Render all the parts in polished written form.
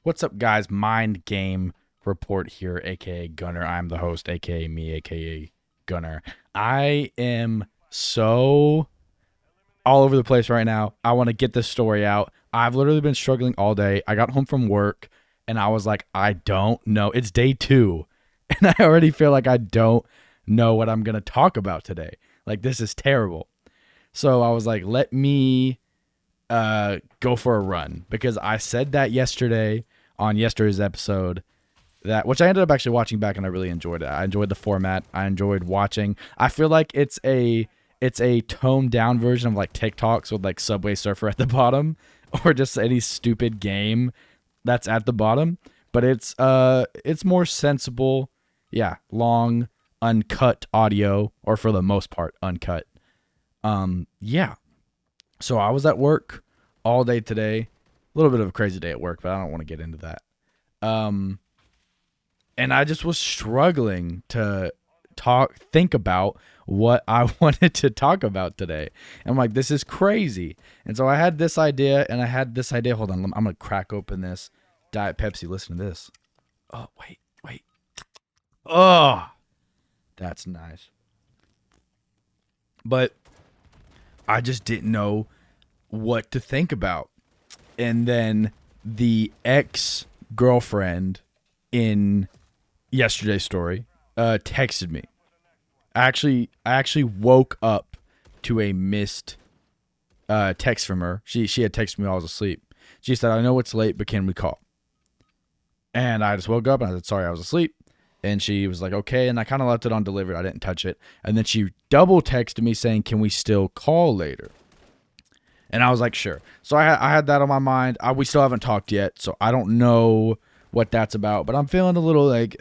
What's up, guys? Mind Game Report here, aka Gunner. I'm the host, aka me, aka Gunner. I am so all over the place right now. I want to get this story out. I've literally been struggling all day. I got home from work and I was like, I don't know. It's day 2, and I already feel like I don't know what I'm going to talk about today. Like, this is terrible. So I was like, let me go for a run, because I said that yesterday on yesterday's episode, that which I ended up actually watching back, and I really enjoyed it. I enjoyed the format. I enjoyed watching. I feel like it's a toned down version of like TikToks with like Subway Surfer at the bottom, or just any stupid game that's at the bottom. But it's more sensible. Yeah, long, uncut audio, or for the most part uncut. Yeah. So I was at work all day today. A little bit of a crazy day at work, but I don't want to get into that. Um, and I just was struggling to think about what I wanted to talk about today. And I'm like, this is crazy. And so I had this idea, and I had this idea. Hold on, I'm gonna crack open this Diet Pepsi. Listen to this. Oh, wait. Oh, that's nice. But I just didn't know what to think about. And then the ex girlfriend in yesterday's story texted me. I actually woke up to a missed text from her. She had texted me while I was asleep. She said, "I know it's late, but can we call?" And I just woke up and I said, "Sorry, I was asleep." And she was like, "Okay." And I kind of left it on delivered. I didn't touch it. And then she double texted me saying, "Can we still call later?" And I was like, "Sure." So I had that on my mind. We still haven't talked yet, so I don't know what that's about. But I'm feeling a little like,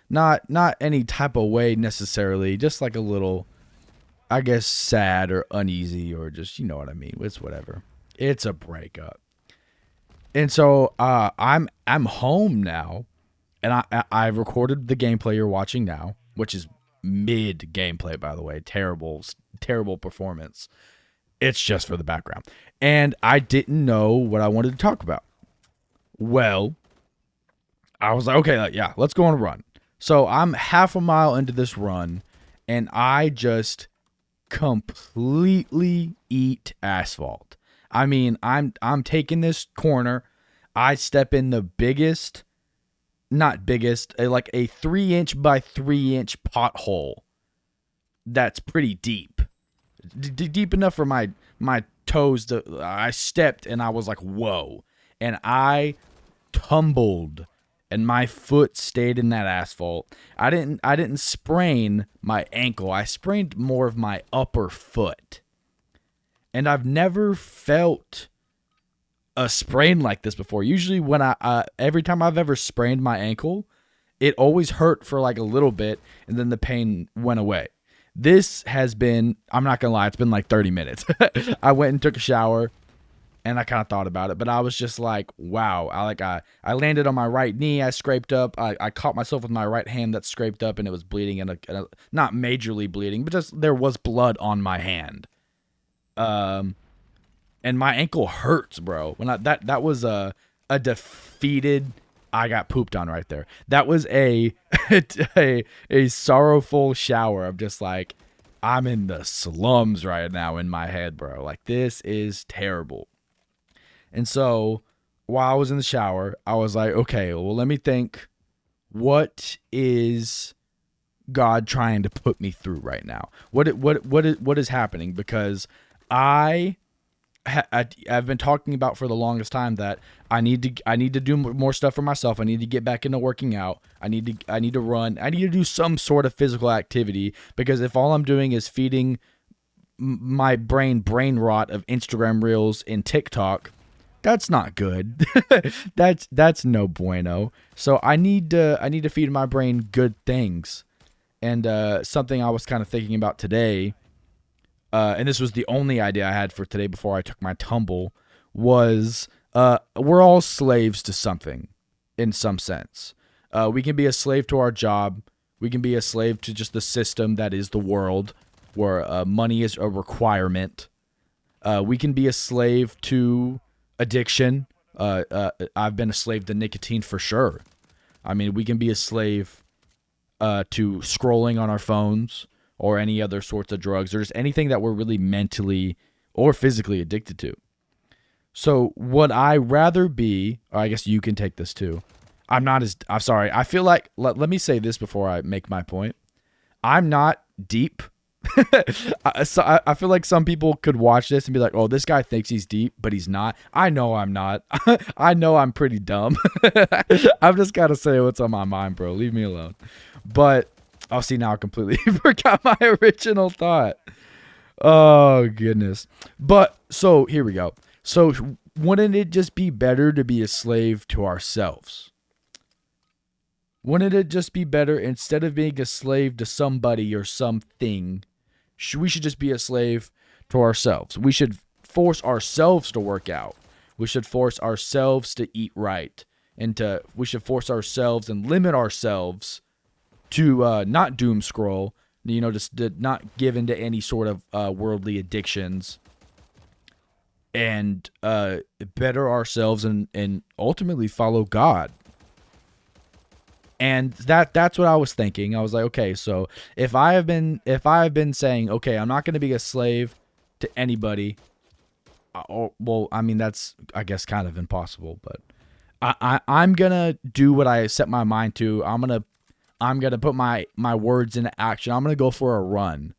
not any type of way necessarily, just like a little, I guess, sad or uneasy, or just, you know what I mean. It's whatever. It's a breakup. And so I'm home now, and I recorded the gameplay you're watching now, which is mid gameplay, by the way. Terrible performance. It's just for the background. And I didn't know what I wanted to talk about. Well, I was like, okay, yeah, let's go on a run. So I'm half a mile into this run, and I just completely eat asphalt. I mean, I'm taking this corner. I step in the biggest, not biggest, like a 3-inch by 3-inch pothole that's pretty deep. Deep enough for my toes to. I stepped and I was like, whoa. And I tumbled and my foot stayed in that asphalt. I didn't sprain my ankle. I sprained more of my upper foot. And I've never felt a sprain like this before. Usually when every time I've ever sprained my ankle, it always hurt for like a little bit and then the pain went away. This has been, I'm not going to lie, it's been like 30 minutes. I went and took a shower and I kind of thought about it, but I was just like, wow. I landed on my right knee. I scraped up. I caught myself with my right hand that scraped up, and it was bleeding, and not majorly bleeding, but just there was blood on my hand. Um, and my ankle hurts, bro. That was a defeated. I got pooped on right there. That was a a sorrowful shower of just like, I'm in the slums right now in my head, bro. Like, this is terrible. And so while I was in the shower, I was like, okay, well, let me think. What is God trying to put me through right now? What is happening? Because I've been talking about for the longest time that I need to do more stuff for myself. I need to get back into working out. I need to run. I need to do some sort of physical activity, because if all I'm doing is feeding my brain rot of Instagram reels and TikTok, that's not good. that's no bueno. So I need to feed my brain good things. And something I was kind of thinking about today, and this was the only idea I had for today before I took my tumble, was we're all slaves to something in some sense. We can be a slave to our job. We can be a slave to just the system that is the world, where money is a requirement. We can be a slave to addiction. I've been a slave to nicotine for sure. I mean, we can be a slave to scrolling on our phones or any other sorts of drugs or just anything that we're really mentally or physically addicted to. So would I rather be, or I guess you can take this too. I'm sorry. I feel like, let me say this before I make my point. I'm not deep. I feel like some people could watch this and be like, oh, this guy thinks he's deep, but he's not. I know I'm not. I know I'm pretty dumb. I've just got to say what's on my mind, bro. Leave me alone. But I'll see now I completely forgot my original thought. Oh, goodness. But so here we go. So wouldn't it just be better to be a slave to ourselves? Wouldn't it just be better instead of being a slave to somebody or something? We should just be a slave to ourselves. We should force ourselves to work out. We should force ourselves to eat right. We should force ourselves and limit ourselves to not doom scroll, just to not give into any sort of worldly addictions, and better ourselves and ultimately follow God. And that's what I was thinking. I was like, okay, so if I have been saying, okay, I'm not going to be a slave to anybody, well, I mean, that's, I guess, kind of impossible, but I'm going to do what I set my mind to. I'm going to put my words into action. I'm going to go for a run,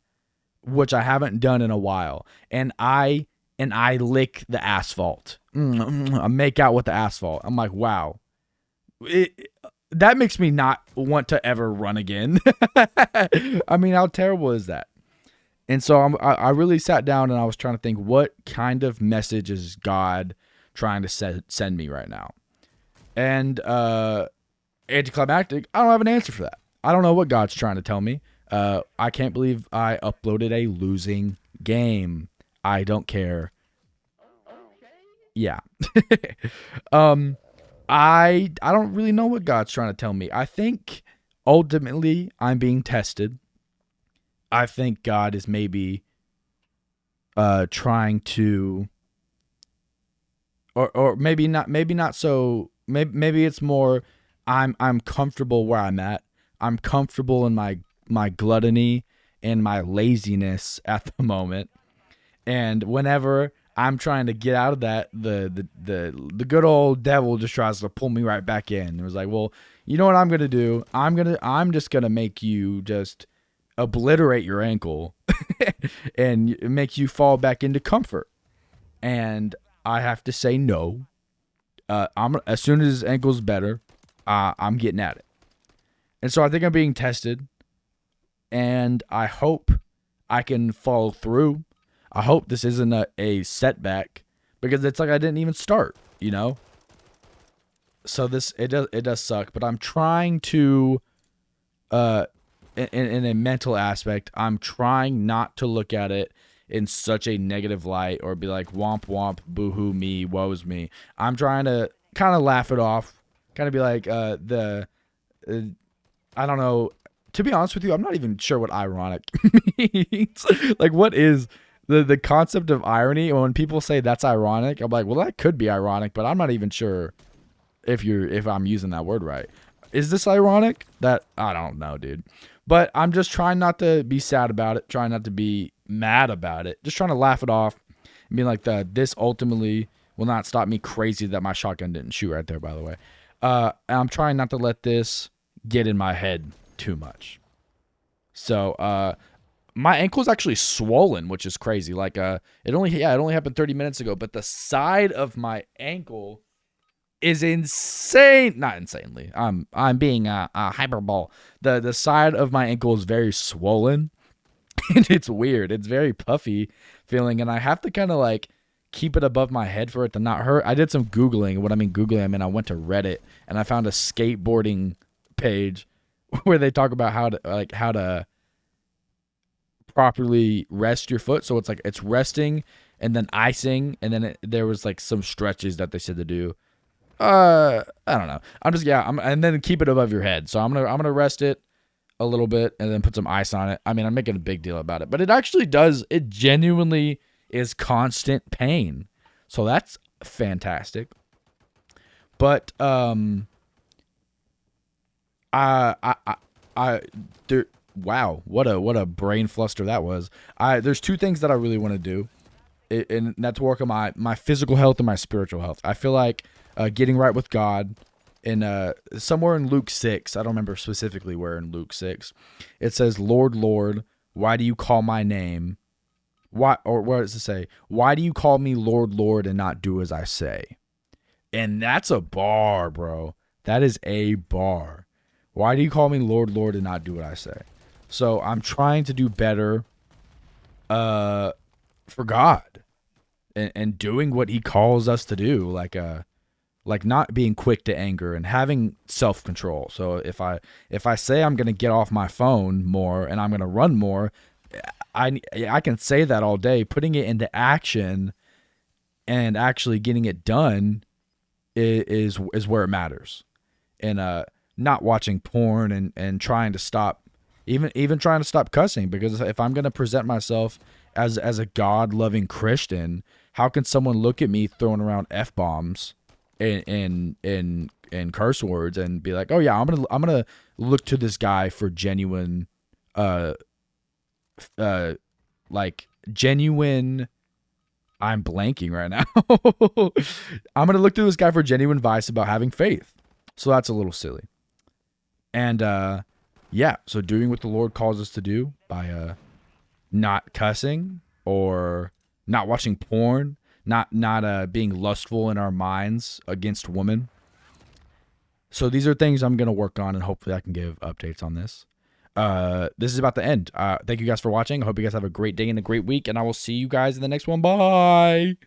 which I haven't done in a while. And I lick the asphalt. I make out with the asphalt. I'm like, wow. That makes me not want to ever run again. I mean, how terrible is that? And so I really sat down and I was trying to think, what kind of message is God trying to send me right now? And anticlimactic, I don't have an answer for that. I don't know what God's trying to tell me. I can't believe I uploaded a losing game. I don't care. Yeah. I don't really know what God's trying to tell me. I think ultimately I'm being tested. I think God is maybe trying to, or maybe not so. Maybe it's more I'm comfortable where I'm at. I'm comfortable in my gluttony and my laziness at the moment. And whenever I'm trying to get out of that, the good old devil just tries to pull me right back in. It was like, well, you know what I'm gonna do? I'm just gonna make you just obliterate your ankle and make you fall back into comfort. And I have to say no. As soon as his ankle's better, I'm getting at it. And so I think I'm being tested, and I hope I can follow through. I hope this isn't a setback, because it's like I didn't even start, So it does suck, but I'm trying to, in a mental aspect, I'm trying not to look at it in such a negative light or be like womp womp, boo-hoo me, woe's me. I'm trying to kind of laugh it off, kind of be like I don't know. To be honest with you, I'm not even sure what ironic means. Like, what is the concept of irony? And when people say that's ironic, I'm like, well, that could be ironic, but I'm not even sure if I'm using that word right. Is this ironic? That I don't know, dude. But I'm just trying not to be sad about it, trying not to be mad about it, just trying to laugh it off and be like, this ultimately will not stop me crazy that my shotgun didn't shoot right there, by the way. And I'm trying not to let this get in my head too much. So my ankle's actually swollen, which is crazy. Like it only happened 30 minutes ago, but the side of my ankle is insane. Not insanely. I'm being a hyperbole. The side of my ankle is very swollen, and it's weird. It's very puffy feeling, and I have to kind of like keep it above my head for it to not hurt. I did some Googling. What I mean Googling, I mean I went to Reddit and I found a skateboarding page where they talk about how to properly rest your foot. So it's resting and then icing, and then there was like some stretches that they said to do. I don't know. And then keep it above your head. So I'm gonna rest it a little bit and then put some ice on it. I mean, I'm making a big deal about it, but it actually does. It genuinely is constant pain. So that's fantastic. But I I I, I there. Wow, what a brain fluster that was. There's two things that I really want to do, and that's work on my physical health and my spiritual health. I feel like getting right with God, in somewhere in Luke 6, I don't remember specifically where in Luke 6, it says, "Lord, Lord, why do you call my name? Why, or what does it say? Why do you call me Lord, Lord, and not do as I say?" And that's a bar, bro. That is a bar. Why do you call me Lord, Lord, and not do what I say? So I'm trying to do better for God, and doing what he calls us to do, like not being quick to anger and having self-control. So if I say I'm going to get off my phone more and I'm going to run more, I can say that all day. Putting it into action and actually getting it done is where it matters. And not watching porn and trying to stop, even trying to stop cussing, because if I'm going to present myself as a God-loving Christian, how can someone look at me throwing around F-bombs and curse words and be like, "Oh yeah, I'm gonna look to this guy for genuine uh like genuine." I'm blanking right now. I'm gonna look to this guy for genuine advice about having faith. So that's a little silly. And yeah, so doing what the Lord calls us to do by not cussing, or not watching porn, not being lustful in our minds against women. So these are things I'm gonna work on, and hopefully I can give updates on this. This is about to end. Thank you guys for watching. I hope you guys have a great day and a great week, and I will see you guys in the next one. Bye.